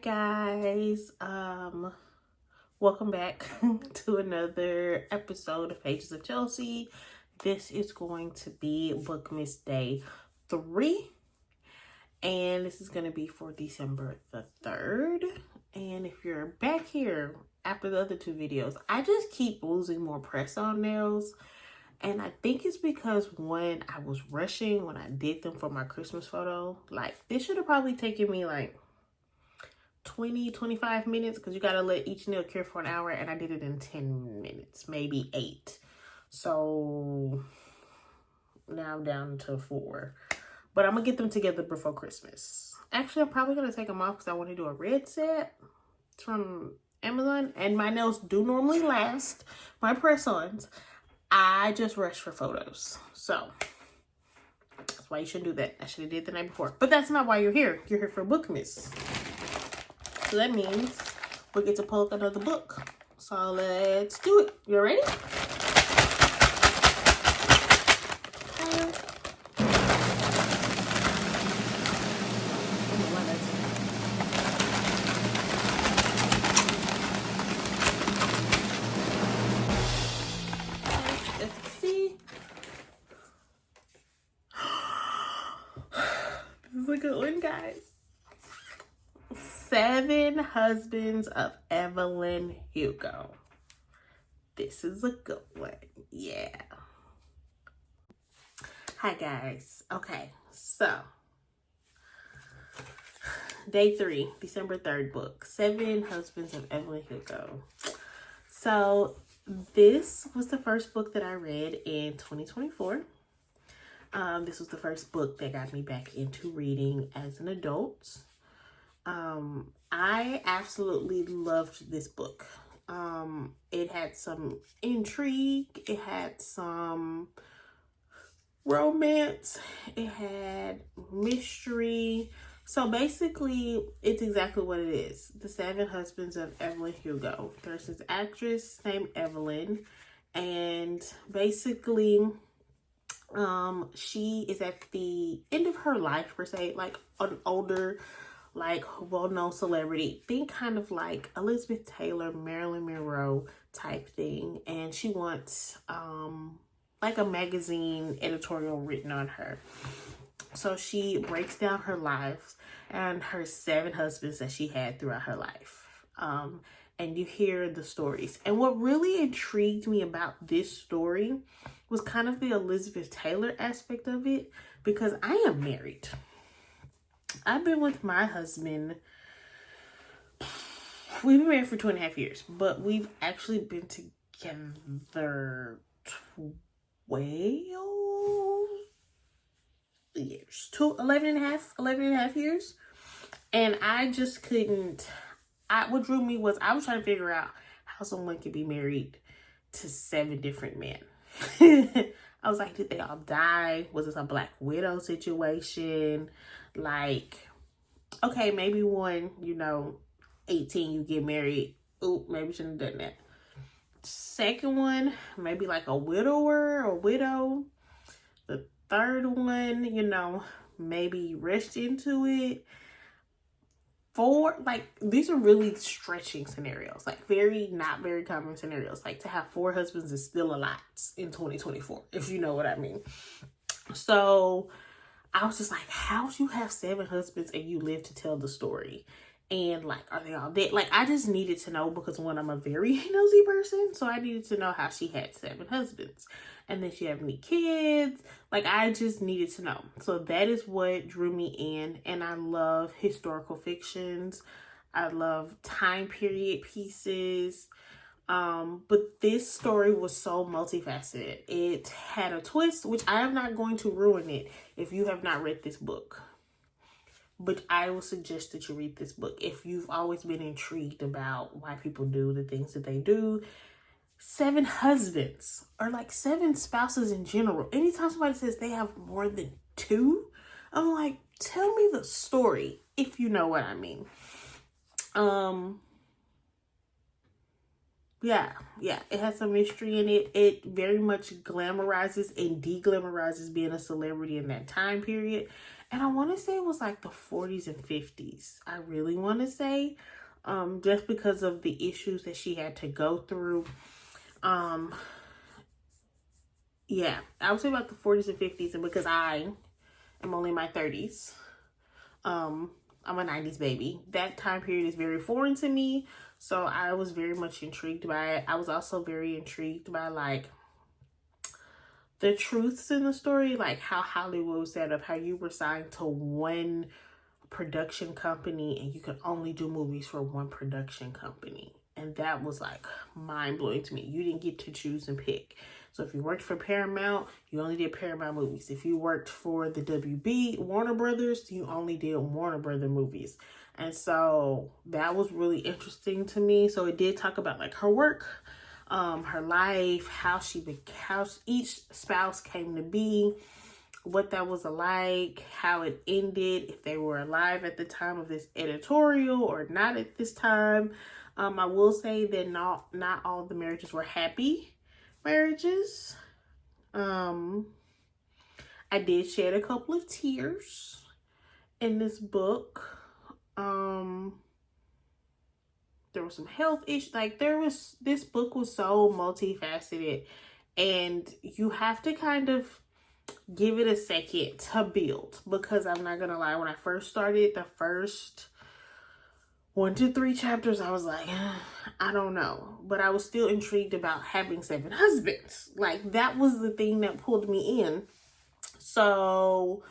guys, welcome back to another episode of Pages of Chelsea. This is going to be Vlogmas Day 3, and this is going to be for December the 3rd. And if you're back here after the other two videos, I just keep losing more press-on nails, and I think it's because when I was rushing when I did them for my Christmas photo. Like, this should have probably taken me like 20-25 minutes, because you gotta let each nail cure for an hour, and I did it in 10 minutes, maybe 8. So now I'm down to 4, but I'm gonna get them together before Christmas. Actually, I'm probably gonna take them off because I want to do a red set. It's from Amazon, and my nails do normally last, my press-ons. I just rush for photos, so that's why you shouldn't do that. I should have did the night before, but that's not why you're here. You're here for Vlogmas. So that means we get to pull up another book. So let's do it. You ready? Let's see. This is a good one, guys. 7 Husbands of Evelyn Hugo. This is a good one. Yeah. Hi, guys. Okay, so day 3, December 3rd book, 7 Husbands of Evelyn Hugo. So this was the first book that I read in 2024. This was the first book that got me back into reading as an adult. I absolutely loved this book. It had some intrigue, it had some romance, it had mystery. So basically, it's exactly what it is. The 7 Husbands of Evelyn Hugo. There's this actress named Evelyn, and basically, she is at the end of her life, per se, like an older, like well-known celebrity. Think kind of like Elizabeth Taylor, Marilyn Monroe type thing, and she wants like a magazine editorial written on her. So she breaks down her life and her 7 husbands that she had throughout her life. And you hear the stories. And what really intrigued me about this story was kind of the Elizabeth Taylor aspect of it, because I am married. I've been with my husband. We've been married for 2.5 years, but we've actually been together 12 years, 11 and a half years. And I just couldn't, what drew me was I was trying to figure out how someone could be married to 7 different men. I was like, did they all die? Was this a Black Widow situation? Like, okay, maybe one, 18, you get married. Oop, maybe shouldn't have done that. Second one, maybe like a widower or widow. The third one, maybe rushed into it. 4, like, these are really stretching scenarios, like not very common scenarios. Like, to have 4 husbands is still a lot in 2024, if you know what I mean. So I was just like, how do you have 7 husbands and you live to tell the story? And like, are they all dead? Like, I just needed to know, because one, I'm a very nosy person, so I needed to know how she had 7 husbands. And then she had any kids. Like, I just needed to know. So that is what drew me in. And I love historical fictions. I love time period pieces. But this story was so multifaceted. It had a twist, which I am not going to ruin it if you have not read this book. But I will suggest that you read this book if you've always been intrigued about why people do the things that they do. 7 husbands, or like 7 spouses in general. Anytime somebody says they have more than 2, I'm like, tell me the story, if you know what I mean. Yeah, it has some mystery in it. It very much glamorizes and de-glamorizes being a celebrity in that time period. And I want to say it was like the 40s and 50s. I really want to say, just because of the issues that she had to go through. Yeah, I would say about the 40s and 50s, and because I am only in my 30s, I'm a 90s baby. That time period is very foreign to me, so I was very much intrigued by it. I was also very intrigued by like the truths in the story, like how Hollywood was set up, how you were signed to one production company and you could only do movies for one production company. And that was like mind-blowing to me. You didn't get to choose and pick. So if you worked for Paramount, you only did Paramount movies. If you worked for the WB, Warner Brothers, you only did Warner Brother movies. And so that was really interesting to me. So it did talk about like her work, her life, how each spouse came to be, what that was like, how it ended, if they were alive at the time of this editorial or not at this time. I will say that not all the marriages were happy marriages. I did shed a couple of tears in this book. There was some health issues. Like this book was so multifaceted, and you have to kind of give it a second to build, because I'm not gonna lie, when I first started the first 1 to 3 chapters, I was like, I don't know, but I was still intrigued about having 7 husbands. Like that was the thing that pulled me in. So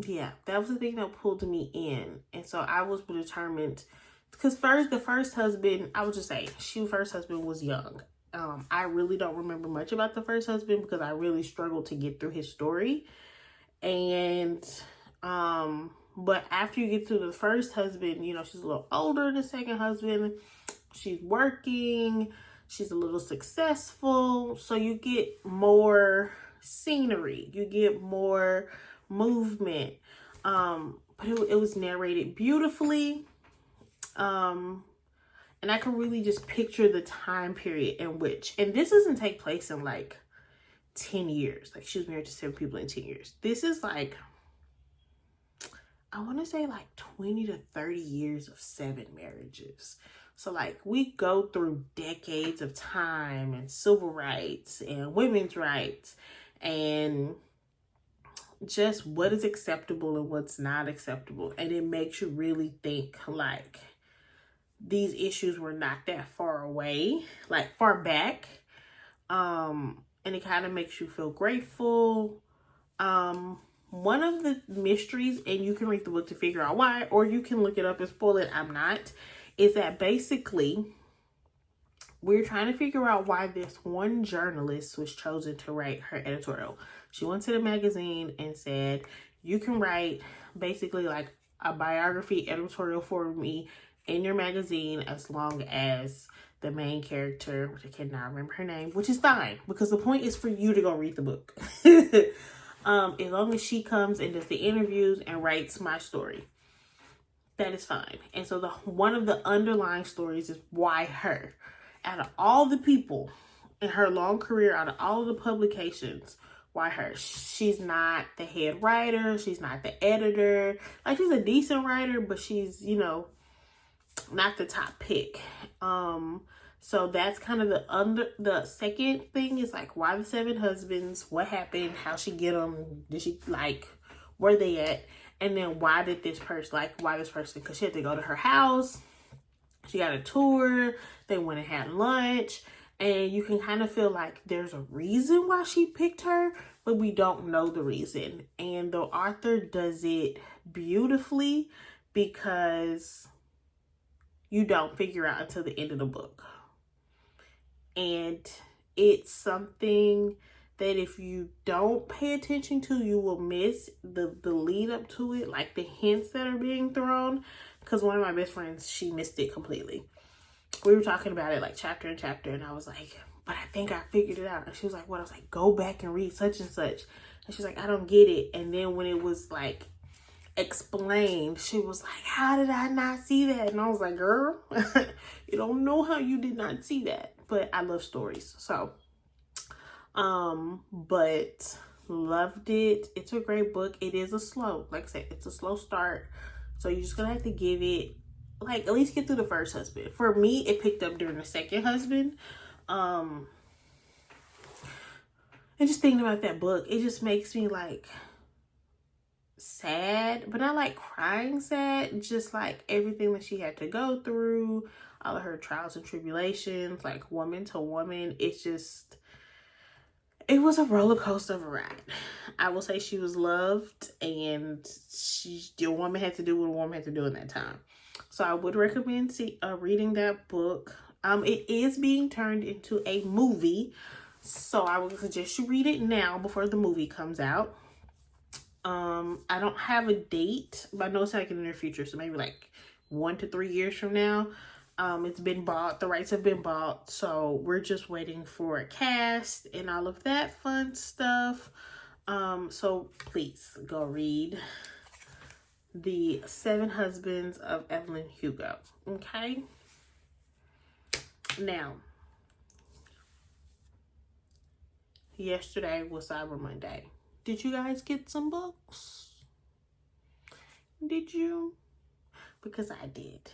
yeah, that was the thing that pulled me in. And so I was determined, because the first husband, I would just say, first husband was young. I really don't remember much about the first husband because I really struggled to get through his story. And, but after you get to the first husband, you know, she's a little older than the second husband. She's working. She's a little successful. So you get more scenery. You get more movement. But it was narrated beautifully. And I can really just picture the time period in which, and this doesn't take place in like 10 years. Like she was married to 7 people in 10 years. This is like, I want to say like 20 to 30 years of 7 marriages. So like we go through decades of time and civil rights and women's rights and just what is acceptable and what's not acceptable. And it makes you really think like these issues were not that far away, like far back. And it kind of makes you feel grateful. One of the mysteries, and you can read the book to figure out why, or you can look it up and spoil it, I'm not, is that basically we're trying to figure out why this one journalist was chosen to write her editorial. She went to the magazine and said, you can write basically like a biography editorial for me in your magazine as long as the main character, which I cannot remember her name, which is fine because the point is for you to go read the book. As long as she comes and does the interviews and writes my story, that is fine. And so one of the underlying stories is why her. Out of all the people in her long career, out of all of the publications, why her? She's not the head writer. She's not the editor. Like she's a decent writer, but she's, you know, not the top pick. So that's kind of the second thing is like, why the 7 husbands? What happened? How she get them? Did she like, where they at? And then why this person? Because she had to go to her house. She got a tour. They went and had lunch. And you can kind of feel like there's a reason why she picked her, but we don't know the reason. And the author does it beautifully because you don't figure out until the end of the book. And it's something that if you don't pay attention to, you will miss the lead up to it, like the hints that are being thrown. Because one of my best friends, she missed it completely. We were talking about it like chapter and chapter, and I was like, but I think I figured it out. And she was like, what? I was like, go back and read such and such. And she's like, I don't get it. And then when it was like explained, she was like, how did I not see that? And I was like, girl, you don't know how you did not see that. But I love stories. So But loved it. It's a great book. It is a slow, like I said, it's a slow start. So you're just gonna have to give it, like, at least get through the first husband. For me, it picked up during the second husband. And just thinking about that book, it just makes me like sad, but not like crying sad, just like everything that she had to go through, all of her trials and tribulations, like woman to woman. It's just, it was a roller coaster of a ride. I will say she was loved, and the woman had to do what a woman had to do in that time. So I would recommend reading that book. It is being turned into a movie, so I would suggest you read it now before the movie comes out. I don't have a date, but I know it's like in the near future, so maybe like 1 to 3 years from now. It's been bought, the rights have been bought, so we're just waiting for a cast and all of that fun stuff. So please go read The 7 Husbands of Evelyn Hugo. Okay? Now, yesterday was Cyber Monday. Did you guys get some books? Did you? Because I did.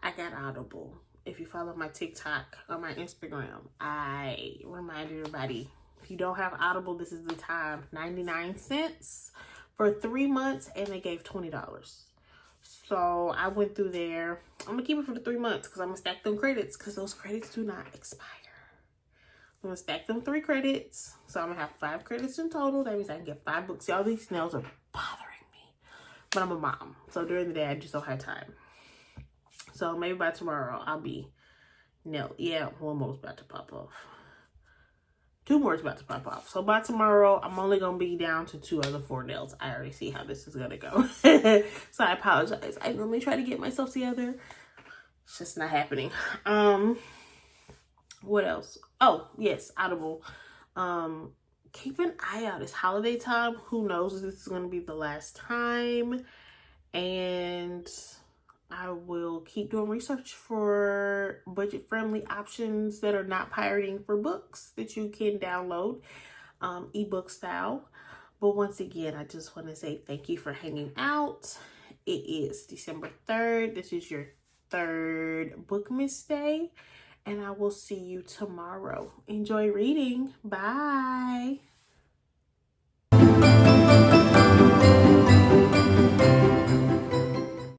I got Audible. If you follow my TikTok or my Instagram, I remind everybody, if you don't have Audible, this is the time. 99 cents for 3 months, and they gave $20. So I went through there. I'm going to keep it for the 3 months because I'm going to stack them credits, because those credits do not expire. I'm going to stack them 3 credits. So I'm going to have 5 credits in total. That means I can get 5 books. Y'all, these nails are bothering me. But I'm a mom. So during the day, I just don't have time. So maybe by tomorrow, I'll be nailed. Yeah, one more is about to pop off. 2 more is about to pop off. So by tomorrow, I'm only going to be down to 2 other 4 nails. I already see how this is going to go. So I apologize. I normally try to get myself together. It's just not happening. What else? Oh, yes, Audible. Keep an eye out. It's holiday time. Who knows if this is going to be the last time. And I will keep doing research for budget-friendly options that are not pirating for books that you can download, ebook style. But once again, I just want to say thank you for hanging out. It is December 3rd. This is your 3rd Bookmas Day. And I will see you tomorrow. Enjoy reading. Bye.